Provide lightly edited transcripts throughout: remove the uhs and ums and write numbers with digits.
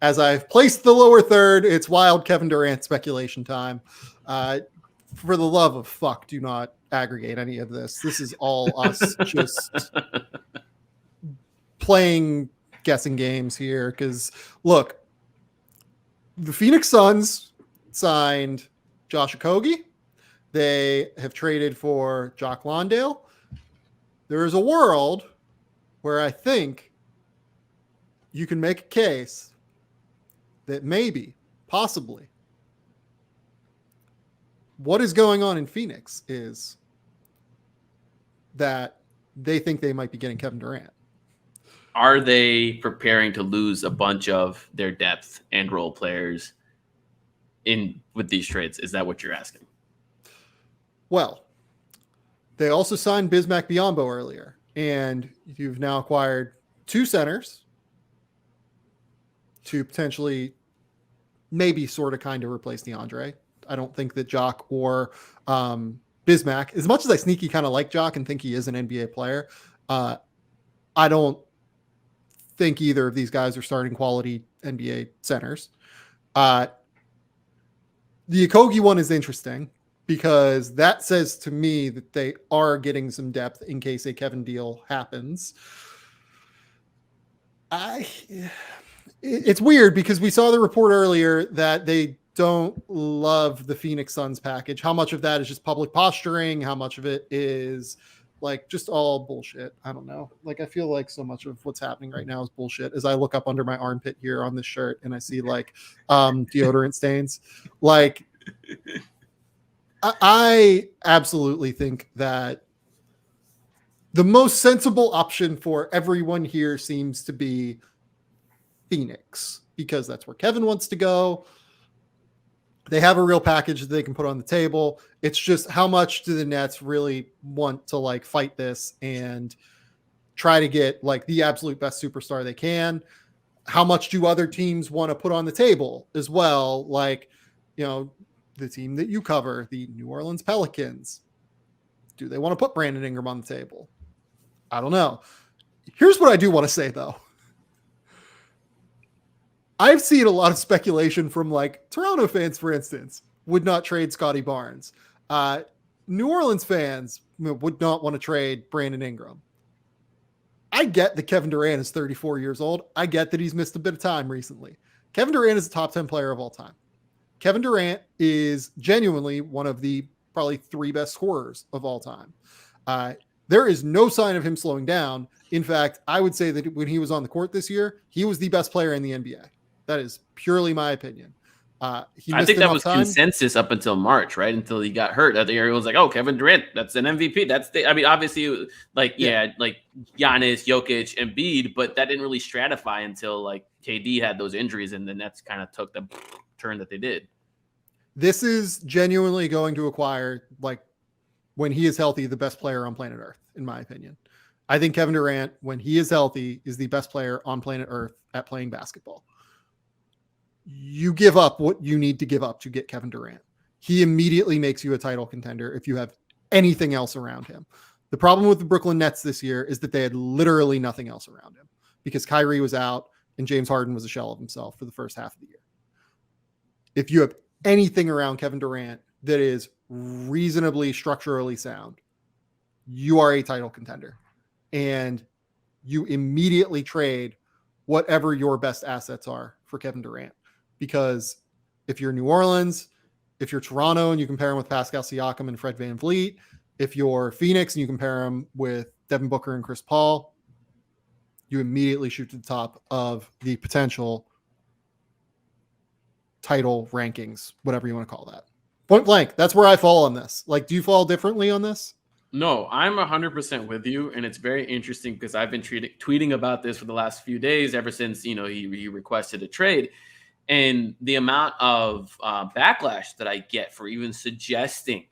as I've placed the lower third, it's wild Kevin Durant speculation time. For the love of fuck, do not aggregate any of this. This is all us just playing guessing games here. Because look, the Phoenix Suns signed Josh Okogie. They have traded for Jock Landale. There is a world where I think you can make a case that maybe, possibly, what is going on in Phoenix is that they think they might be getting Kevin Durant. Are they preparing to lose a bunch of their depth and role players with these trades? Is that what you're asking? Well, they also signed Bismack Biyombo earlier, and you've now acquired 2 centers to potentially maybe sort of kind of replace DeAndre. I don't think that Jock or Bismack, as much as I sneaky kind of like Jock and think he is an NBA player, I don't think either of these guys are starting quality NBA centers. The Okogie one is interesting because that says to me that they are getting some depth in case a Kevin deal happens. It's weird because we saw the report earlier that they don't love the Phoenix Suns package. How much of that is just public posturing? How much of it is like just all bullshit? I don't know. Like, I feel like so much of what's happening right now is bullshit as I look up under my armpit here on this shirt and I see like deodorant stains. Like, I absolutely think that the most sensible option for everyone here seems to be Phoenix because that's where Kevin wants to go. They have a real package that they can put on the table. It's just how much do the Nets really want to like fight this and try to get like the absolute best superstar they can? How much do other teams want to put on the table as well? Like, you know, the team that you cover, the New Orleans Pelicans, do they want to put Brandon Ingram on the table? I don't know. Here's what I do want to say though. I've seen a lot of speculation from like Toronto fans, for instance, would not trade Scotty Barnes. New Orleans fans would not want to trade Brandon Ingram. I get that Kevin Durant is 34 years old. I get that he's missed a bit of time recently. Kevin Durant is a top 10 player of all time. Kevin Durant is genuinely one of the probably 3 best scorers of all time. There is no sign of him slowing down. In fact, I would say that when he was on the court this year, he was the best player in the NBA. That is purely my opinion. I think that was consensus up until March, right? Until he got hurt. I think everyone was like, "Oh, Kevin Durant, that's an MVP." I mean, obviously, like like Giannis, Jokic, Embiid, but that didn't really stratify until like KD had those injuries, and the Nets kind of took the turn that they did. This is genuinely going to acquire, like, when he is healthy, the best player on planet Earth, in my opinion. I think Kevin Durant, when he is healthy, is the best player on planet Earth at playing basketball. You give up what you need to give up to get Kevin Durant. He immediately makes you a title contender if you have anything else around him. The problem with the Brooklyn Nets this year is that they had literally nothing else around him because Kyrie was out and James Harden was a shell of himself for the first half of the year. If you have anything around Kevin Durant that is reasonably structurally sound, you are a title contender. And you immediately trade whatever your best assets are for Kevin Durant. Because if you're New Orleans, if you're Toronto and you compare him with Pascal Siakam and Fred VanVleet, if you're Phoenix and you compare him with Devin Booker and Chris Paul, you immediately shoot to the top of the potential title rankings, whatever you want to call that. Point blank. That's where I fall on this. Like, do you fall differently on this? No, I'm 100% with you. And it's very interesting because I've been tweeting about this for the last few days, ever since, he requested a trade. And the amount of backlash that I get for even suggesting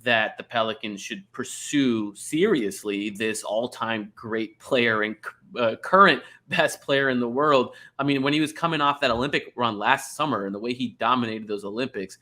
that the Pelicans should pursue seriously this all-time great player and current best player in the world. I mean, when he was coming off that Olympic run last summer and the way he dominated those Olympics,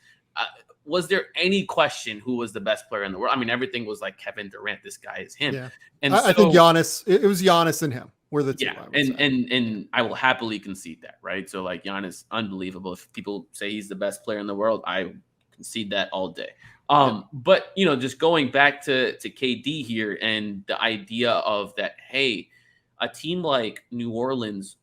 was there any question who was the best player in the world? I mean, everything was like Kevin Durant. This guy is him. Yeah. And I think Giannis. It was Giannis and him. were the two. Yeah, I would say. and I will happily concede that, right? So like Giannis, unbelievable. If people say he's the best player in the world, I concede that all day. But just going back to KD here and the idea of that, hey, a team like New Orleans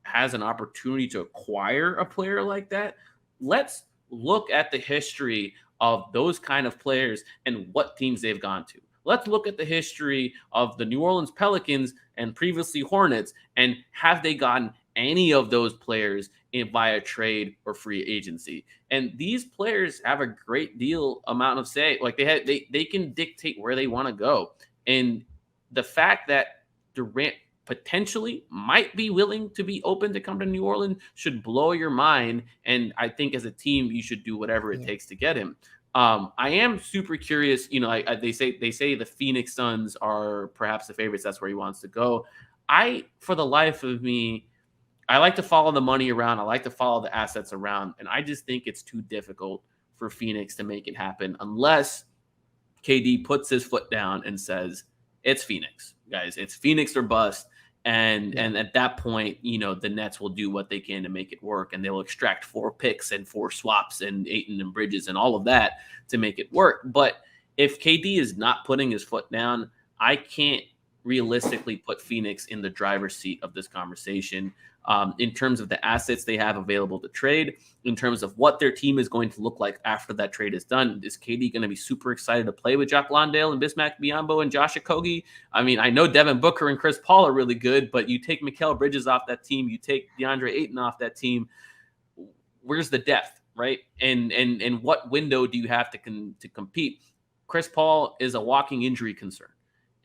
has an opportunity to acquire a player like that. Let's look at the history of those kind of players and what teams they've gone to. Let's look at the history of the New Orleans Pelicans and previously Hornets, and have they gotten any of those players in via trade or free agency? And these players have a great deal amount of say. Like they can dictate where they want to go. And the fact that Durant potentially might be willing to be open to come to New Orleans should blow your mind. And I think as a team, you should do whatever it takes to get him. I am super curious. They say the Phoenix Suns are perhaps the favorites. That's where he wants to go. For the life of me, I like to follow the money around. I like to follow the assets around. And I just think it's too difficult for Phoenix to make it happen unless KD puts his foot down and says, it's Phoenix, guys. It's Phoenix or bust. And at that point, the Nets will do what they can to make it work, and they'll extract 4 picks and 4 swaps and Ayton and Bridges and all of that to make it work. But if KD is not putting his foot down, I can't realistically put Phoenix in the driver's seat of this conversation. In terms of the assets they have available to trade, in terms of what their team is going to look like after that trade is done. Is KD going to be super excited to play with Jack Londale and Bismack Biyombo and Josh Okogie? I mean, I know Devin Booker and Chris Paul are really good, but you take Mikal Bridges off that team, you take DeAndre Ayton off that team. Where's the depth, right? And what window do you have to compete? Chris Paul is a walking injury concern,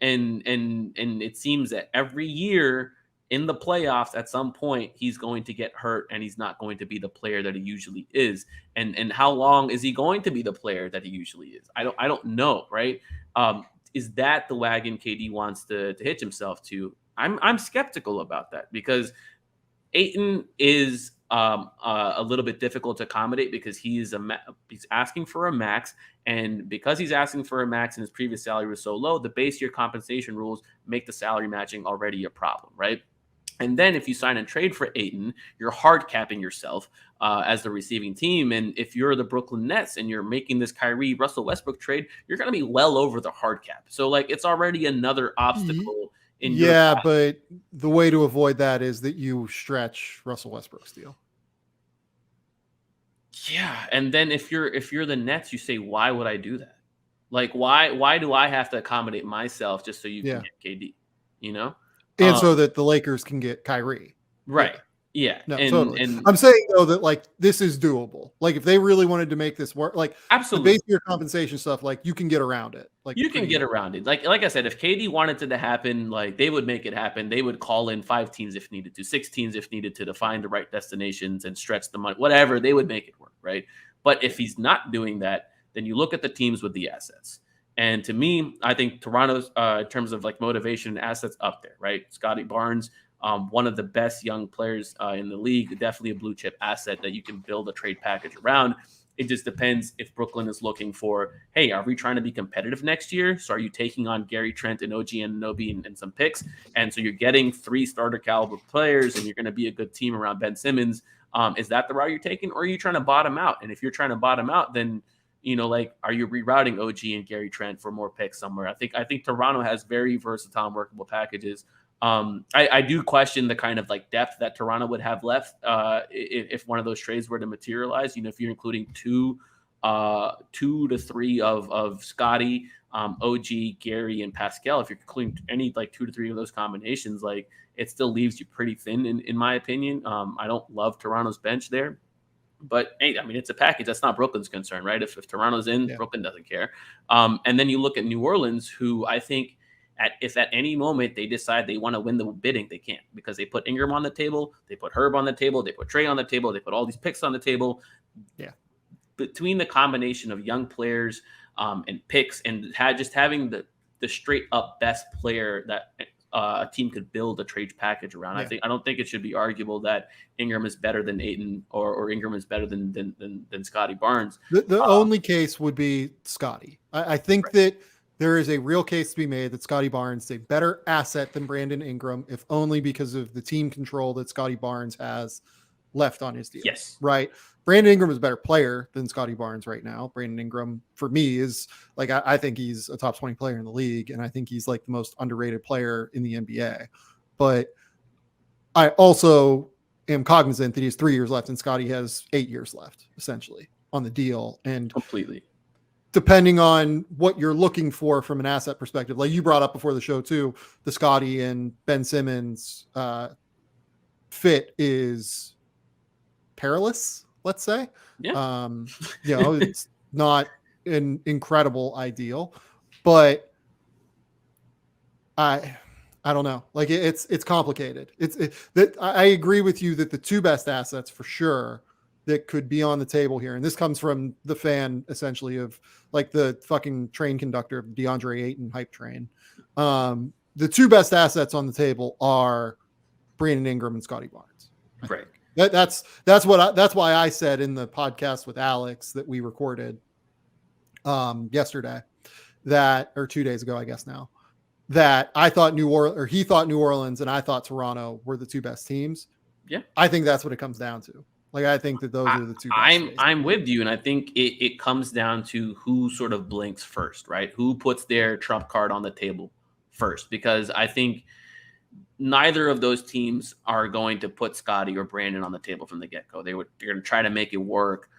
and it seems that every year in the playoffs, at some point, he's going to get hurt and he's not going to be the player that he usually is. And how long is he going to be the player that he usually is? I don't know, right? Is that the wagon KD wants to hitch himself to? I'm skeptical about that, because Ayton is a little bit difficult to accommodate because he's asking for a max, and because he's asking for a max and his previous salary was so low, the base year compensation rules make the salary matching already a problem, right? And then if you sign and trade for Ayton, you're hard capping yourself as the receiving team. And if you're the Brooklyn Nets and you're making this Kyrie Russell Westbrook trade, you're going to be well over the hard cap. So like it's already another obstacle in your path. But the way to avoid that is that you stretch Russell Westbrook's deal. Yeah, and then if you're the Nets, you say, why would I do that? Like why do I have to accommodate myself just so you can get KD? And so that the Lakers can get Kyrie. Right. Yeah. No, totally. And I'm saying though that like this is doable. Like if they really wanted to make this work, like absolutely the base year compensation stuff, like you can get around it. Like you can get around it. Like I said, if KD wanted it to happen, like they would make it happen. They would call in 5 teams if needed to, 6 teams if needed to find the right destinations and stretch the money, whatever, they would make it work. Right. But if he's not doing that, then you look at the teams with the assets. And to me, I think Toronto's in terms of like motivation and assets up there, right? Scotty Barnes, one of the best young players in the league, definitely a blue chip asset that you can build a trade package around. It just depends if Brooklyn is looking for, hey, are we trying to be competitive next year? So are you taking on Gary Trent and OG Anunoby and some picks? And so you're getting 3 starter caliber players and you're going to be a good team around Ben Simmons. Is that the route you're taking? Or are you trying to bottom out? And if you're trying to bottom out, then like, are you rerouting OG and Gary Trent for more picks somewhere? I think Toronto has very versatile and workable packages. I do question the kind of like depth that Toronto would have left if one of those trades were to materialize. If you're including 2 to 3 of Scotty, OG, Gary, and Pascal, if you're including any like 2 to 3 of those combinations, like it still leaves you pretty thin in my opinion. I don't love Toronto's bench there. But hey, I mean, it's a package. That's not Brooklyn's concern, right? If Toronto's in, Brooklyn doesn't care. And then you look at New Orleans, who I think if at any moment they decide they want to win the bidding, they can't, because they put Ingram on the table, they put Herb on the table, they put Trey on the table, they put all these picks on the table. Yeah. Between the combination of young players and picks and having the straight up best player that a team could build a trade package around. I don't think it should be arguable that Ingram is better than Ayton or Ingram is better than Scotty Barnes. The only case would be Scotty. I think that there is a real case to be made that Scotty Barnes is a better asset than Brandon Ingram, if only because of the team control that Scotty Barnes has left on his deal. Yes. Right. Brandon Ingram is a better player than Scotty Barnes right now. Brandon Ingram, for me, is like, I think he's a top 20 player in the league, and I think he's like the most underrated player in the NBA. But I also am cognizant that he has 3 years left and Scotty has 8 years left, essentially, on the deal. And Completely. Depending on what you're looking for from an asset perspective, like you brought up before the show too, the Scotty and Ben Simmons fit is perilous, let's say. Yeah. It's not an incredible ideal, but I don't know. Like it's complicated. I agree with you that the two best assets for sure that could be on the table here, and this comes from the fan essentially of like the fucking train conductor of DeAndre Ayton hype train. The two best assets on the table are Brandon Ingram and Scotty Barnes. Right. That's why I said in the podcast with Alex that we recorded yesterday, or 2 days ago, I guess now, that I thought he thought New Orleans and I thought Toronto were the two best teams. Yeah. I think that's what it comes down to. Like, I think that those are the two best. I'm with you. And I think it comes down to who sort of blinks first, right? Who puts their trump card on the table first? Because I think neither of those teams are going to put Scotty or Brandon on the table from the get-go. They're going to try to make it work.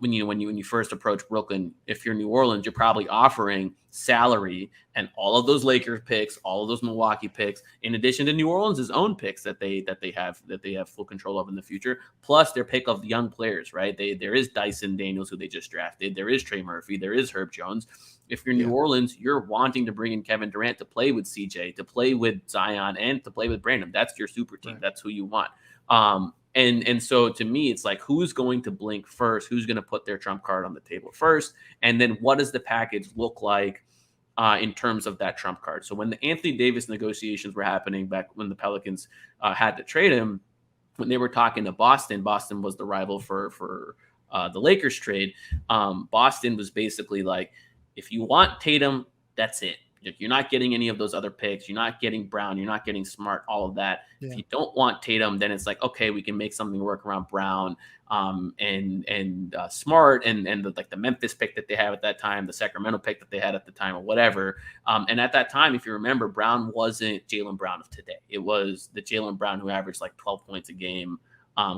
When you first approach Brooklyn, if you're New Orleans, you're probably offering salary and all of those Lakers picks, all of those Milwaukee picks, in addition to New Orleans' own picks that they have full control of in the future, plus their pick of young players, right? There is Dyson Daniels, who they just drafted. There is Trey Murphy. There is Herb Jones. If you're New Orleans, you're wanting to bring in Kevin Durant to play with CJ, to play with Zion, and to play with Brandon. That's your super team. Right. That's who you want. And so to me, it's like, who's going to blink first? Who's going to put their trump card on the table first? And then what does the package look like in terms of that trump card? So when the Anthony Davis negotiations were happening back when the Pelicans had to trade him, when they were talking to Boston was the rival for the Lakers trade. Boston was basically like, if you want Tatum, that's it. You're not getting any of those other picks. You're not getting Brown. You're not getting Smart, all of that. Yeah. If you don't want Tatum, then it's like, okay, we can make something work around Brown and Smart and the Memphis pick that they had at that time, the Sacramento pick that they had at the time, or whatever. And at that time, if you remember, Brown wasn't Jaylen Brown of today. It was the Jaylen Brown who averaged like 12 points a game,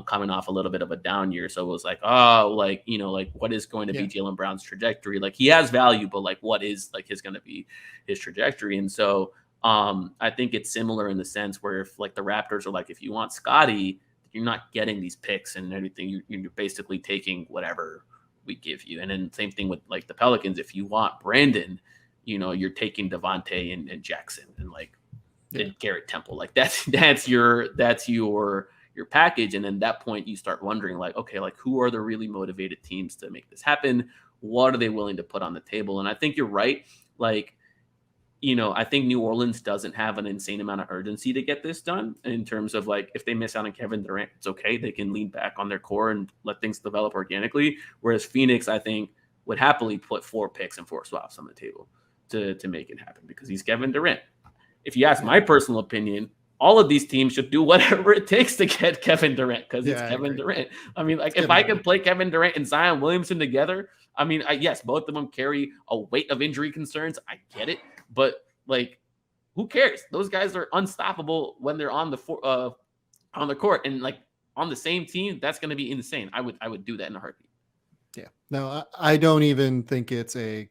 coming off a little bit of a down year. So it was like, what is going to be Jaylen Brown's trajectory? Like, he has value, but like, what is like going to be his trajectory? And so I think it's similar in the sense where if like the Raptors are like, if you want Scotty, you're not getting these picks and everything. You're basically taking whatever we give you. And then same thing with like the Pelicans. If you want Brandon, you're taking Devontae and Jackson and and Garrett Temple. Like that's your package. And then at that point you start wondering like, okay, like who are the really motivated teams to make this happen? What are they willing to put on the table? And I think you're right. Like, I think New Orleans doesn't have an insane amount of urgency to get this done in terms of like, if they miss out on Kevin Durant, it's okay. They can lean back on their core and let things develop organically. Whereas Phoenix, I think, would happily put 4 picks and 4 swaps on the table to make it happen because he's Kevin Durant. If you ask my personal opinion, all of these teams should do whatever it takes to get Kevin Durant because it's Kevin Durant. I mean, like if I could play Kevin Durant and Zion Williamson together, I mean, yes, both of them carry a weight of injury concerns. I get it, but like, who cares? Those guys are unstoppable when they're on the court, and like on the same team, that's going to be insane. I would do that in a heartbeat. Yeah, no, I don't even think it's a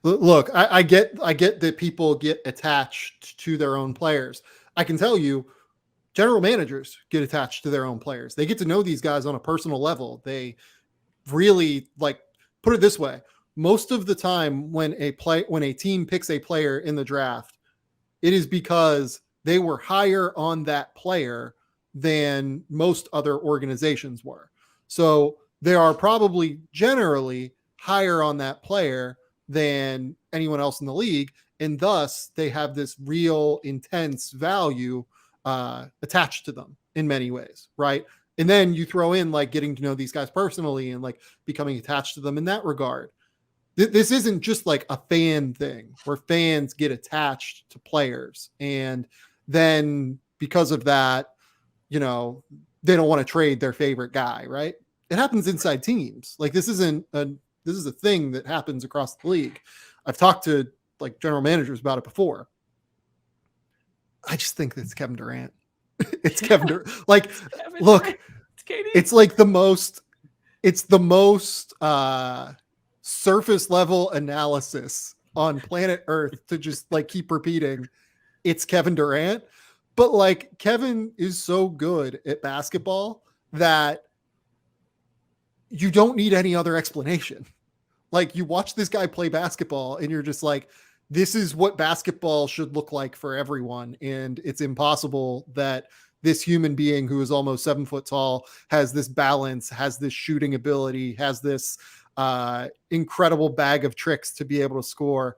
look. I get that people get attached to their own players. I can tell you, general managers get attached to their own players. They get to know these guys on a personal level. They really put it this way. Most of the time when a team picks a player in the draft, it is because they were higher on that player than most other organizations were. So they are probably generally higher on that player than anyone else in the league. And thus they have this real intense value attached to them in many ways. Right. And then you throw in getting to know these guys personally and becoming attached to them in that regard. This isn't just like a fan thing where fans get attached to players, and then because of that, they don't want to trade their favorite guy, right? It happens inside teams. Like this is a thing that happens across the league. I've talked to like general managers about it before. I just think that it's Kevin Durant. It's Kevin Durant. Like, look, it's KD. It's like the most surface level analysis on planet Earth to just like keep repeating it's Kevin Durant. But like Kevin is so good at basketball that you don't need any other explanation. Like you watch this guy play basketball and you're just like, this is what basketball should look like for everyone. And it's impossible that this human being who is almost 7 foot tall has this balance, has this shooting ability, has this incredible bag of tricks to be able to score.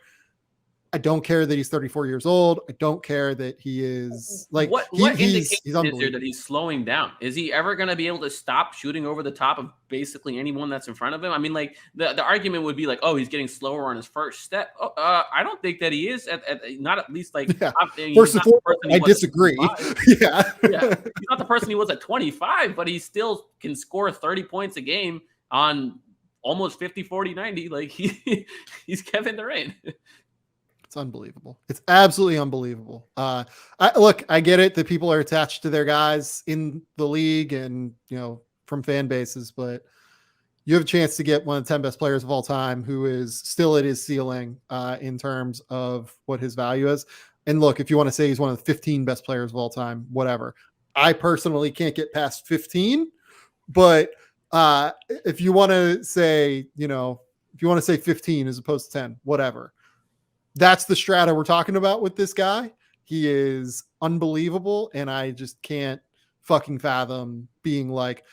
I don't care that he's 34 years old. I don't care that he is like what he's is there that he's slowing down? Is he ever going to be able to stop shooting over the top of basically anyone that's in front of him? I mean, like the argument would be like, oh, he's getting slower on his first step. I don't think that he is not at least like first of all, I disagree. Yeah, he's not the person he was at 25, but he still can score 30 points a game on almost 50, 40, 90. Like he's Kevin Durant. It's unbelievable. It's absolutely unbelievable. I get it that people are attached to their guys in the league and, from fan bases, but you have a chance to get one of the 10 best players of all time who is still at his ceiling in terms of what his value is. And look, if you want to say he's one of the 15 best players of all time, whatever. I personally can't get past 15, but if you want to say, 15 as opposed to 10, whatever. That's the strata we're talking about with this guy. He is unbelievable. And I just can't fucking fathom being like,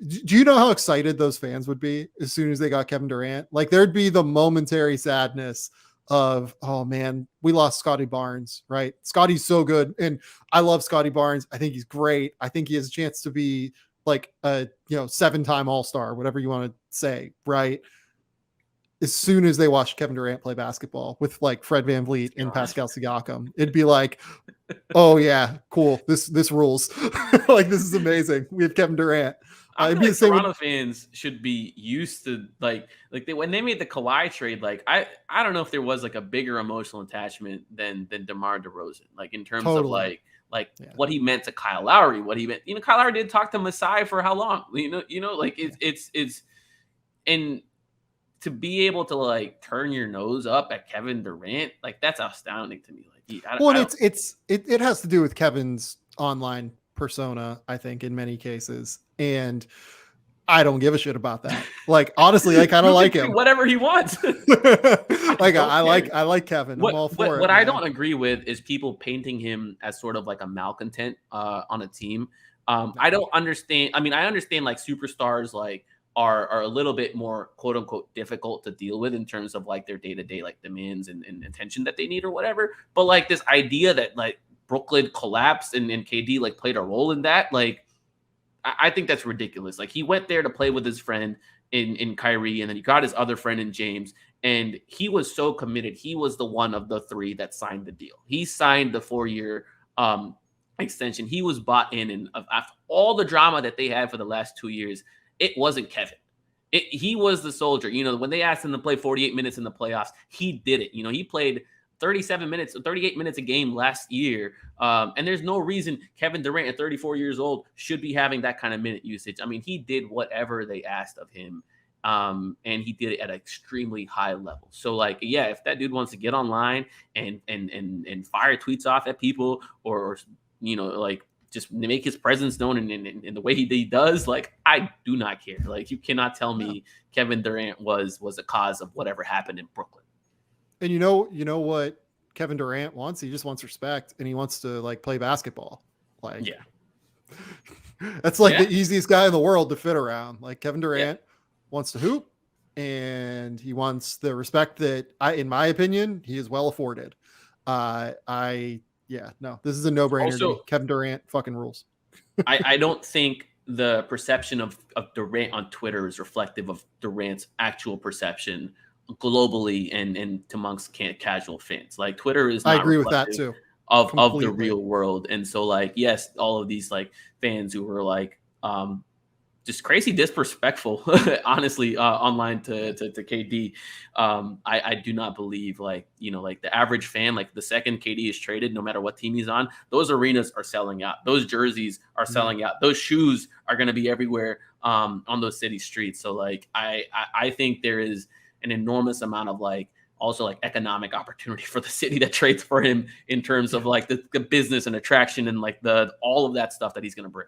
do you know how excited those fans would be as soon as they got Kevin Durant? Like there'd be the momentary sadness of, oh man, we lost Scotty Barnes, right? Scotty's so good. And I love Scotty Barnes. I think he's great. I think he has a chance to be like a, 7-time All-Star, whatever you want to say. Right. As soon as they watched Kevin Durant play basketball with like Fred VanVleet and Pascal Siakam, it'd be like, oh yeah, cool. This rules. Like, this is amazing. We have Kevin Durant. I feel like Toronto fans should be used to when they made the Kawhi trade. Like I don't know if there was like a bigger emotional attachment than DeMar DeRozan. Like in terms of what he meant to Kyle Lowry, what he meant. Kyle Lowry did talk to Masai for how long? It's and to be able to like turn your nose up at Kevin Durant, like that's astounding to me. Like, it has to do with Kevin's online persona, I think, in many cases, and I don't give a shit about that. Like honestly, I kind of like him. Whatever he wants. I like Kevin. I'm all for it. What I don't agree with is people painting him as sort of like a malcontent on a team. I don't understand. I mean, I understand like superstars like are a little bit more quote unquote difficult to deal with in terms of like their day-to-day like demands and attention that they need or whatever. But like this idea that like Brooklyn collapsed and KD like played a role in that, like I think that's ridiculous. Like he went there to play with his friend in Kyrie, and then he got his other friend in James, and he was so committed. He was the one of the three that signed the deal. He signed the 4-year extension. He was bought in, and after all the drama that they had for the last 2 years, it wasn't Kevin. He was the soldier. When they asked him to play 48 minutes in the playoffs, he did it. He played 37 minutes, 38 minutes a game last year. And there's no reason Kevin Durant at 34 years old should be having that kind of minute usage. I mean, he did whatever they asked of him. And he did it at an extremely high level. So like, yeah, if that dude wants to get online and fire tweets off at people or like, just make his presence known in the way he does. Like, I do not care. Like, you cannot tell me Kevin Durant was a cause of whatever happened in Brooklyn. And you know what Kevin Durant wants? He just wants respect, and he wants to like play basketball. Like, yeah, that's like the easiest guy in the world to fit around. Like Kevin Durant wants to hoop, and he wants the respect that in my opinion, he is well afforded. This is a no-brainer. Also, Kevin Durant fucking rules. I don't think the perception of Durant on Twitter is reflective of Durant's actual perception globally and amongst casual fans. Like Twitter is I not agree with that reflective too. of the Completely. real world. And so like, yes, all of these like fans who were like just crazy disrespectful, honestly, online to KD. I do not believe like, like the average fan, like the second KD is traded, no matter what team he's on, those arenas are selling out. Those jerseys are selling out. Those shoes are going to be everywhere on those city streets. So like, I think there is an enormous amount of like, also like economic opportunity for the city that trades for him in terms of like the business and attraction and like all of that stuff that he's going to bring.